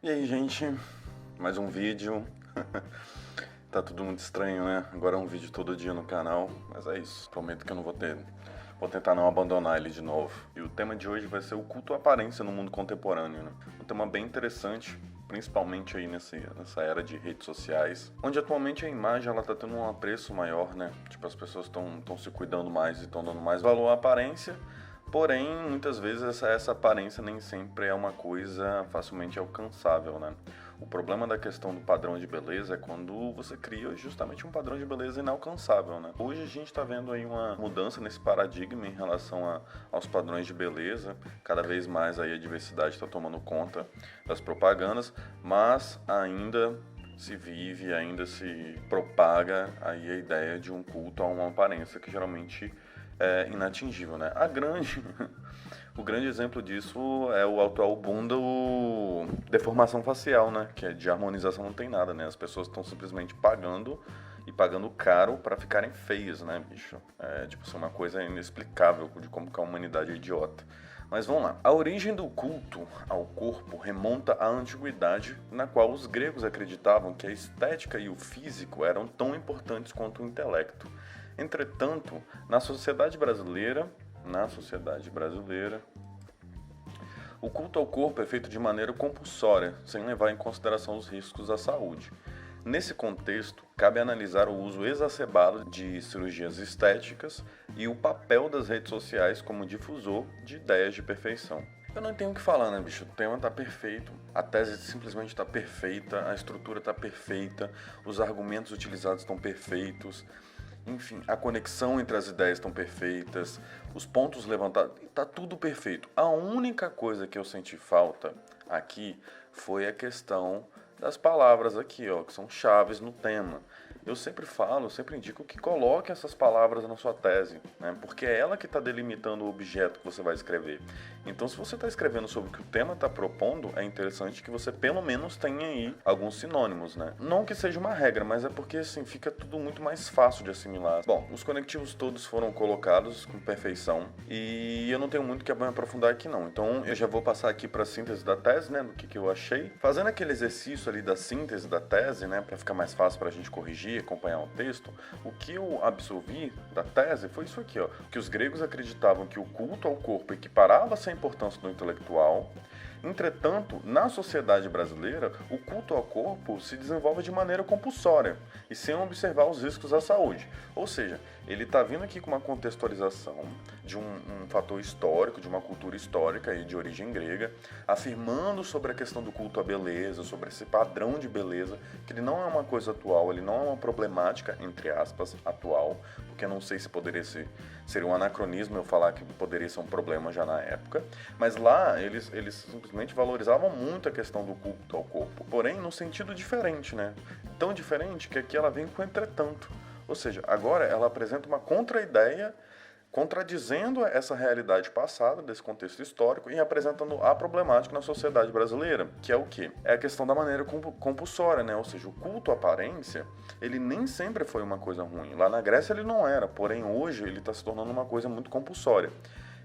E aí, gente, mais um vídeo. Tá tudo muito estranho, né? Agora é um vídeo todo dia no canal, mas é isso. Prometo que eu não vou tentar não abandonar ele de novo. E o tema de hoje vai ser o culto à aparência no mundo contemporâneo, né? Um tema bem interessante, principalmente aí nessa era de redes sociais, onde atualmente a imagem ela tá tendo um apreço maior, né? Tipo, as pessoas estão se cuidando mais e estão dando mais valor à aparência. Porém, muitas vezes essa aparência nem sempre é uma coisa facilmente alcançável, né? O problema da questão do padrão de beleza é quando você cria justamente um padrão de beleza inalcançável, né? Hoje a gente está vendo aí uma mudança nesse paradigma em relação aos padrões de beleza. Cada vez mais aí a diversidade está tomando conta das propagandas, mas ainda se vive, ainda se propaga aí a ideia de um culto a uma aparência que geralmente é inatingível, né? O grande exemplo disso é o atual boom do deformação facial, né? Que é de harmonização não tem nada, né? As pessoas estão simplesmente pagando e pagando caro pra ficarem feias, né, bicho? É, tipo, isso é uma coisa inexplicável de como que a humanidade é idiota. Mas vamos lá. A origem do culto ao corpo remonta à antiguidade, na qual os gregos acreditavam que a estética e o físico eram tão importantes quanto o intelecto. Entretanto, na sociedade brasileira, o culto ao corpo é feito de maneira compulsória, sem levar em consideração os riscos à saúde. Nesse contexto, cabe analisar o uso exacerbado de cirurgias estéticas e o papel das redes sociais como difusor de ideias de perfeição. Eu não tenho o que falar, né, bicho? O tema tá perfeito, a tese simplesmente tá perfeita, a estrutura tá perfeita, os argumentos utilizados estão perfeitos. Enfim, a conexão entre as ideias estão perfeitas, os pontos levantados, tá tudo perfeito. A única coisa que eu senti falta aqui foi a questão das palavras aqui, ó, que são chaves no tema. Eu sempre falo, sempre indico que coloque essas palavras na sua tese, né? Porque é ela que está delimitando o objeto que você vai escrever. Então, se você está escrevendo sobre o que o tema está propondo, é interessante que você pelo menos tenha aí alguns sinônimos, né? Não que seja uma regra, mas é porque assim fica tudo muito mais fácil de assimilar. Bom, os conectivos todos foram colocados com perfeição e eu não tenho muito que me aprofundar aqui não. Então, eu já vou passar aqui para a síntese da tese, né? Do que eu achei. Fazendo aquele exercício ali da síntese da tese, né? Para ficar mais fácil para a gente corrigir, acompanhar o texto, o que eu absorvi da tese foi isso aqui, ó, que os gregos acreditavam que o culto ao corpo equiparava-se à importância do intelectual. Entretanto, na sociedade brasileira, o culto ao corpo se desenvolve de maneira compulsória e sem observar os riscos à saúde. Ou seja, ele está vindo aqui com uma contextualização de um fator histórico, de uma cultura histórica e de origem grega, afirmando sobre a questão do culto à beleza, sobre esse padrão de beleza, que ele não é uma coisa atual, ele não é uma problemática, entre aspas, atual, porque eu não sei se poderia ser um anacronismo eu falar que poderia ser um problema já na época, mas lá eles simplesmente valorizavam muito a questão do culto ao corpo, porém num sentido diferente, né? Tão diferente que aqui ela vem com entretanto. Ou seja, agora ela apresenta uma contra-ideia, contradizendo essa realidade passada, desse contexto histórico, e apresentando a problemática na sociedade brasileira, que é o quê? É a questão da maneira compulsória, né? Ou seja, o culto à aparência, ele nem sempre foi uma coisa ruim. Lá na Grécia ele não era, porém hoje ele está se tornando uma coisa muito compulsória.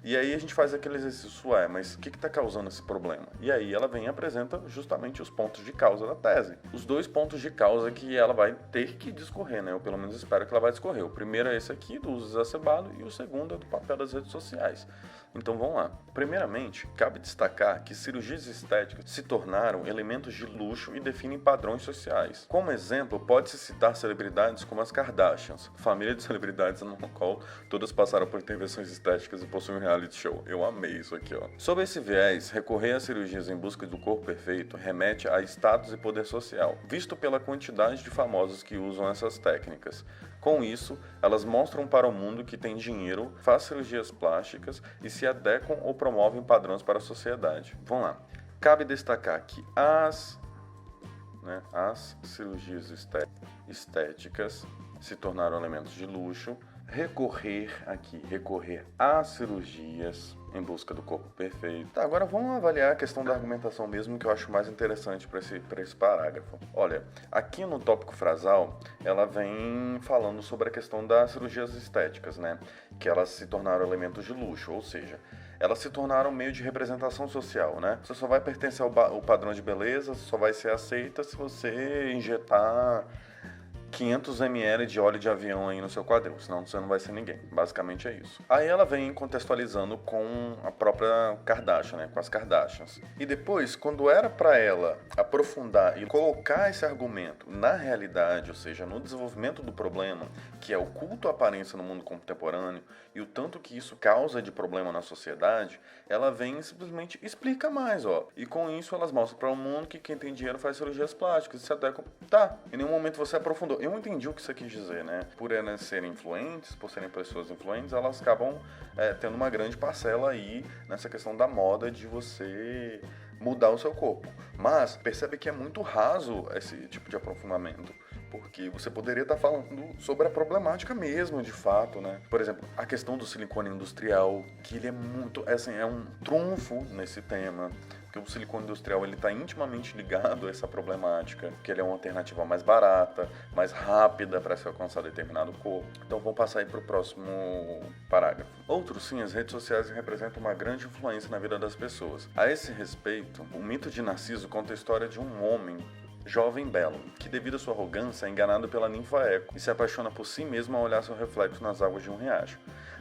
E aí a gente faz aquele exercício, mas o que está causando esse problema? E aí ela vem e apresenta justamente os pontos de causa da tese. Os dois pontos de causa que ela vai ter que discorrer, né? Eu pelo menos espero que ela vai discorrer. O primeiro é esse aqui, do uso exacerbado, e o segundo é do papel das redes sociais. Então vamos lá. Primeiramente, cabe destacar que cirurgias estéticas se tornaram elementos de luxo e definem padrões sociais. Como exemplo, pode-se citar celebridades como as Kardashians, família de celebridades na qual todas passaram por intervenções estéticas e possuem um reality show. Eu amei isso aqui, ó. Sob esse viés, recorrer a cirurgias em busca do corpo perfeito remete a status e poder social, visto pela quantidade de famosos que usam essas técnicas. Com isso, elas mostram para o mundo que tem dinheiro, faz cirurgias plásticas e se adequam ou promovem padrões para a sociedade. Vamos lá. Cabe destacar que as cirurgias estéticas se tornaram elementos de luxo. Recorrer a cirurgias em busca do corpo perfeito. Tá, agora vamos avaliar a questão da argumentação mesmo, que eu acho mais interessante para esse parágrafo. Olha, aqui no tópico frasal, ela vem falando sobre a questão das cirurgias estéticas, né? Que elas se tornaram elementos de luxo, ou seja, elas se tornaram um meio de representação social, né? Você só vai pertencer ao padrão de beleza, só vai ser aceita se você injetar 500 ml de óleo de avião aí no seu quadril, senão você não vai ser ninguém. Basicamente é isso. Aí ela vem contextualizando com a própria Kardashian, né, com as Kardashians. E depois, quando era para ela aprofundar e colocar esse argumento na realidade, ou seja, no desenvolvimento do problema, que é o culto à aparência no mundo contemporâneo e o tanto que isso causa de problema na sociedade, ela vem e simplesmente explica mais, ó. E com isso elas mostram para o mundo que quem tem dinheiro faz cirurgias plásticas, se adequam. Tá, em nenhum momento você aprofundou. Eu entendi o que você quis dizer, né? Por elas serem influentes, por serem pessoas influentes, elas acabam tendo uma grande parcela aí nessa questão da moda de você mudar o seu corpo. Mas percebe que é muito raso esse tipo de aprofundamento, porque você poderia estar falando sobre a problemática mesmo, de fato, né? Por exemplo, a questão do silicone industrial, que ele é muito, assim, é um trunfo nesse tema, porque o silicone industrial ele está intimamente ligado a essa problemática, que ele é uma alternativa mais barata, mais rápida para se alcançar determinado corpo. Então vamos passar aí para o próximo parágrafo. Outro sim, as redes sociais representam uma grande influência na vida das pessoas. A esse respeito, o mito de Narciso conta a história de um homem jovem belo, que devido à sua arrogância é enganado pela ninfa Eco e se apaixona por si mesmo ao olhar seu reflexo nas águas de um riacho.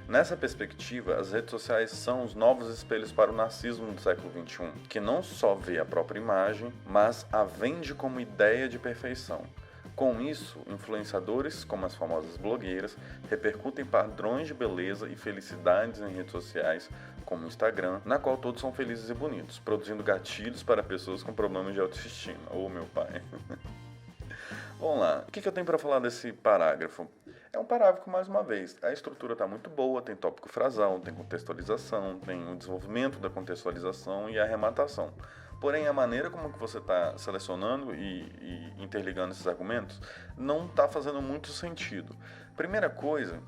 Nessa perspectiva, as redes sociais são os novos espelhos para o narcisismo do século XXI, que não só vê a própria imagem, mas a vende como ideia de perfeição. Com isso, influenciadores, como as famosas blogueiras, repercutem padrões de beleza e felicidades em redes sociais, como o Instagram, na qual todos são felizes e bonitos, produzindo gatilhos para pessoas com problemas de autoestima. Ô, meu pai! Vamos lá, o que eu tenho para falar desse parágrafo? É um parágrafo, mais uma vez, a estrutura está muito boa, tem tópico frasal, tem contextualização, tem o desenvolvimento da contextualização e a arrematação. Porém, a maneira como que você está selecionando e interligando esses argumentos não está fazendo muito sentido. Primeira coisa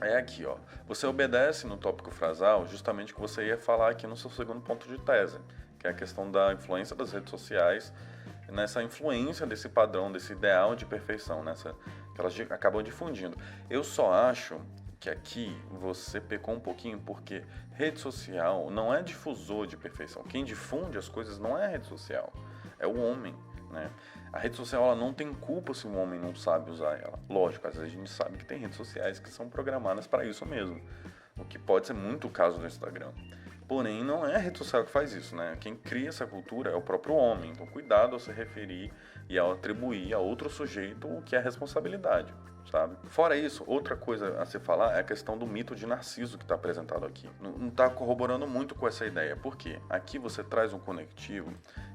é aqui, ó. Você obedece no tópico frasal justamente o que você ia falar aqui no seu segundo ponto de tese, que é a questão da influência das redes sociais, nessa influência desse padrão, desse ideal de perfeição, que elas acabam difundindo. Eu só acho que aqui você pecou um pouquinho porque rede social não é difusor de perfeição. Quem difunde as coisas não é a rede social, é o homem, né? A rede social ela não tem culpa se o homem não sabe usar ela. Lógico, às vezes a gente sabe que tem redes sociais que são programadas para isso mesmo, o que pode ser muito o caso do Instagram. Porém, não é a rede social que faz isso, né? Quem cria essa cultura é o próprio homem. Então, cuidado ao se referir e ao atribuir a outro sujeito o que é responsabilidade, sabe? Fora isso, outra coisa a se falar é a questão do mito de Narciso que está apresentado aqui. Não está corroborando muito com essa ideia. Por quê? Aqui você traz um conectivo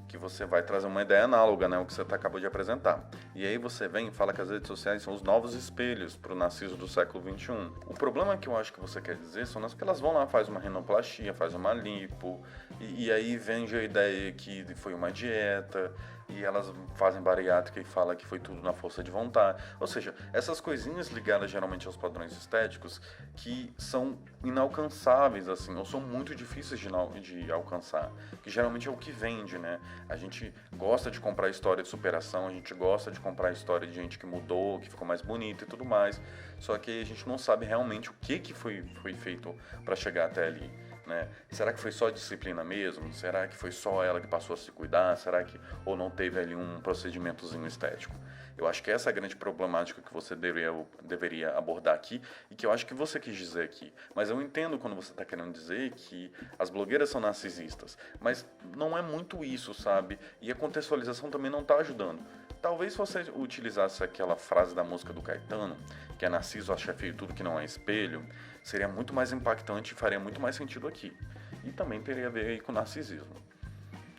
que você vai trazer uma ideia análoga, né, ao que você acabou de apresentar. E aí você vem e fala que as redes sociais são os novos espelhos para o Narciso do século XXI. O problema que eu acho que você quer dizer são que elas vão lá, faz uma rinoplastia, faz uma lipo, e aí vende a ideia que foi uma dieta, e elas fazem bariátrica e fala que foi tudo na força de vontade. Ou seja, essas coisinhas ligadas geralmente aos padrões estéticos que são inalcançáveis, assim, ou são muito difíceis de alcançar, que geralmente é o que vende, né? A gente gosta de comprar história de superação, a gente gosta de comprar história de gente que mudou, que ficou mais bonita e tudo mais, só que a gente não sabe realmente o que foi feito para chegar até ali. Né? Será que foi só disciplina mesmo? Será que foi só ela que passou a se cuidar? Será que ou não teve ali um procedimentozinho estético? Eu acho que essa é a grande problemática que você deveria abordar aqui e que eu acho que você quis dizer aqui. Mas eu entendo quando você está querendo dizer que as blogueiras são narcisistas, mas não é muito isso, sabe? E a contextualização também não está ajudando. Talvez se você utilizasse aquela frase da música do Caetano, que é Narciso acha feio tudo que não é espelho, seria muito mais impactante e faria muito mais sentido aqui. E também teria a ver aí com o narcisismo.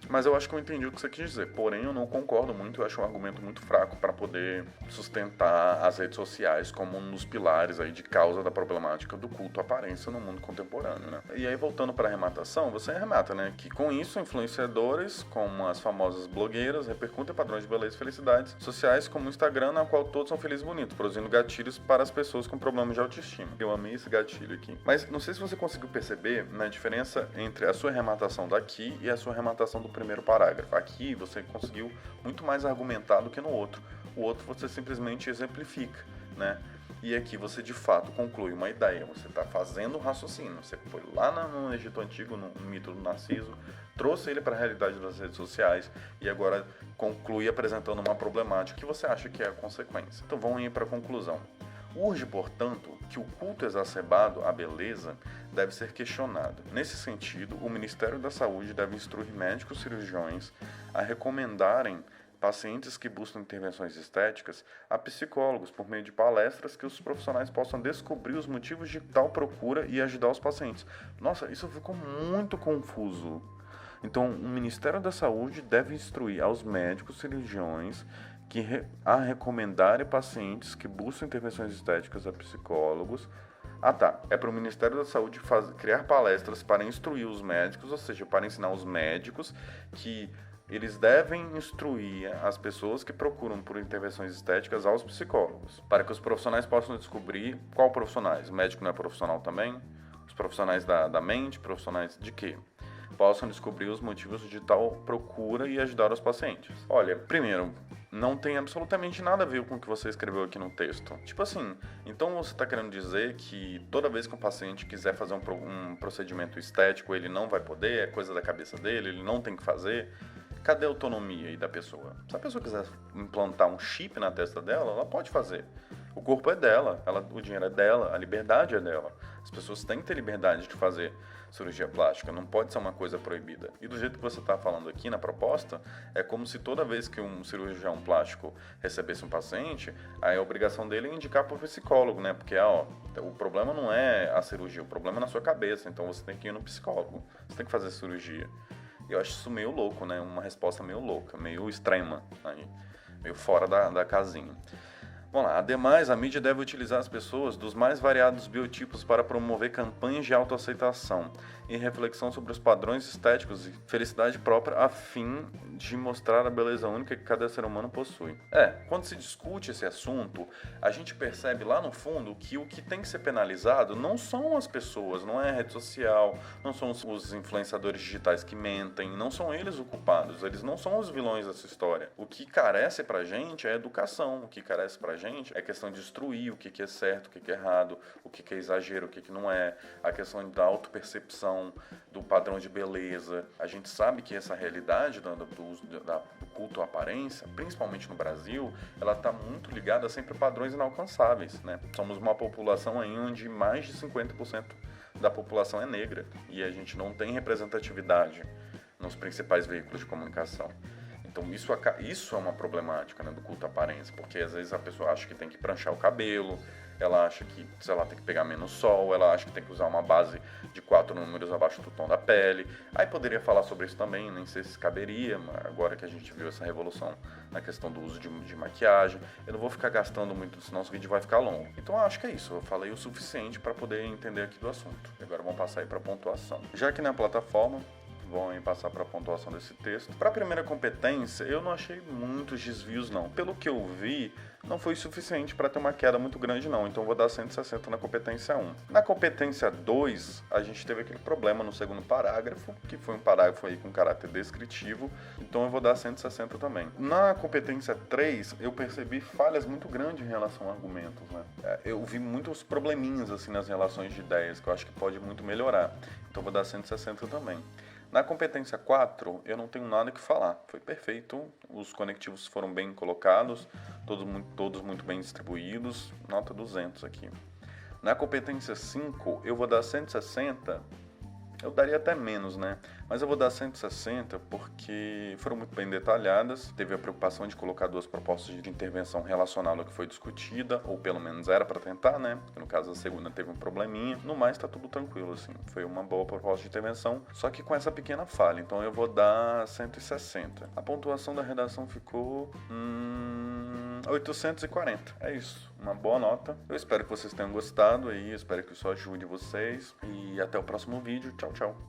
Mas eu acho que eu entendi o que você quis dizer. Porém, eu não concordo muito. Eu acho um argumento muito fraco para poder sustentar as redes sociais como um dos pilares aí de causa da problemática do culto à aparência no mundo contemporâneo, né? E aí, voltando para a arrematação, você arremata, né? Que com isso, influenciadores, como as famosas blogueiras, repercutem padrões de beleza e felicidades sociais, como o Instagram, na qual todos são felizes e bonitos, produzindo gatilhos para as pessoas com problemas de autoestima. Eu amei esse gatilho aqui. Mas não sei se você conseguiu perceber a diferença entre a sua arrematação daqui e a sua arrematação do primeiro parágrafo. Aqui você conseguiu muito mais argumentar do que no outro. O outro você simplesmente exemplifica, né? E aqui você de fato conclui uma ideia, você está fazendo um raciocínio, você foi lá no Egito Antigo, no mito do Narciso, trouxe ele para a realidade das redes sociais e agora conclui apresentando uma problemática que você acha que é a consequência. Então vamos ir para a conclusão. Urge, portanto, que o culto exacerbado à beleza deve ser questionado. Nesse sentido, o Ministério da Saúde deve instruir médicos cirurgiões a recomendarem pacientes que buscam intervenções estéticas a psicólogos por meio de palestras que os profissionais possam descobrir os motivos de tal procura e ajudar os pacientes. Nossa, isso ficou muito confuso. Então, o Ministério da Saúde deve instruir aos médicos cirurgiões a recomendarem pacientes que buscam intervenções estéticas a psicólogos. Ah tá, é para o Ministério da Saúde criar palestras para instruir os médicos, ou seja, para ensinar os médicos que eles devem instruir as pessoas que procuram por intervenções estéticas aos psicólogos, para que os profissionais possam descobrir qual profissionais. O médico não é profissional também? Os profissionais da mente, profissionais de quê? Possam descobrir os motivos de tal procura e ajudar os pacientes. Olha, primeiro, não tem absolutamente nada a ver com o que você escreveu aqui no texto. Tipo assim, então você está querendo dizer que toda vez que um paciente quiser fazer um procedimento estético, ele não vai poder, é coisa da cabeça dele, ele não tem que fazer? Cadê a autonomia aí da pessoa? Se a pessoa quiser implantar um chip na testa dela, ela pode fazer. O corpo é dela, o dinheiro é dela, a liberdade é dela. As pessoas têm que ter liberdade de fazer cirurgia plástica, não pode ser uma coisa proibida. E do jeito que você está falando aqui na proposta, é como se toda vez que um cirurgião plástico recebesse um paciente, aí a obrigação dele é indicar para o psicólogo, né? Porque o problema não é a cirurgia, o problema é na sua cabeça, então você tem que ir no psicólogo, você tem que fazer cirurgia. E eu acho isso meio louco, né? Uma resposta meio louca, meio extrema, aí, meio fora da casinha. Vamos lá. Ademais, a mídia deve utilizar as pessoas dos mais variados biotipos para promover campanhas de autoaceitação e reflexão sobre os padrões estéticos e felicidade própria a fim de mostrar a beleza única que cada ser humano possui. Quando se discute esse assunto, a gente percebe lá no fundo que o que tem que ser penalizado não são as pessoas, não é a rede social, não são os influenciadores digitais que mentem, não são eles os culpados, eles não são os vilões dessa história. O que carece pra gente é educação, o que carece pra gente é questão de instruir o que é certo, o que é errado, o que é exagero, o que não é, a questão da autopercepção, do padrão de beleza. A gente sabe que essa realidade do culto à aparência, principalmente no Brasil, ela está muito ligada sempre a padrões inalcançáveis, né? Somos uma população aí onde mais de 50% da população é negra e a gente não tem representatividade nos principais veículos de comunicação. Então isso é uma problemática, né, do culto à aparência, porque às vezes a pessoa acha que tem que pranchar o cabelo, ela acha que, sei lá, tem que pegar menos sol, ela acha que tem que usar uma base de 4 números abaixo do tom da pele. Aí poderia falar sobre isso também, nem sei se caberia, mas agora que a gente viu essa revolução na questão do uso de maquiagem. Eu não vou ficar gastando muito, senão o vídeo vai ficar longo. Então eu acho que é isso, eu falei o suficiente para poder entender aqui do assunto. Agora vamos passar aí para a pontuação. Já que na plataforma, vão passar para a pontuação desse texto. Para a primeira competência, eu não achei muitos desvios não. Pelo que eu vi, não foi suficiente para ter uma queda muito grande não, então eu vou dar 160 na competência 1. Na competência 2, a gente teve aquele problema no segundo parágrafo, que foi um parágrafo aí com caráter descritivo, então eu vou dar 160 também. Na competência 3, eu percebi falhas muito grandes em relação a argumentos, né? Eu vi muitos probleminhas assim nas relações de ideias, que eu acho que pode muito melhorar, então eu vou dar 160 também. Na competência 4, eu não tenho nada que falar. Foi perfeito, os conectivos foram bem colocados, todos muito bem distribuídos, nota 200 aqui. Na competência 5, eu vou dar 160, eu daria até menos, né? Mas eu vou dar 160 porque foram muito bem detalhadas, teve a preocupação de colocar 2 propostas de intervenção relacionada ao que foi discutida, ou pelo menos era para tentar, né? Porque no caso a segunda teve um probleminha, no mais tá tudo tranquilo, assim, foi uma boa proposta de intervenção, só que com essa pequena falha, então eu vou dar 160. A pontuação da redação ficou 840, é isso, uma boa nota. Eu espero que vocês tenham gostado aí, espero que isso ajude vocês e até o próximo vídeo, tchau, tchau.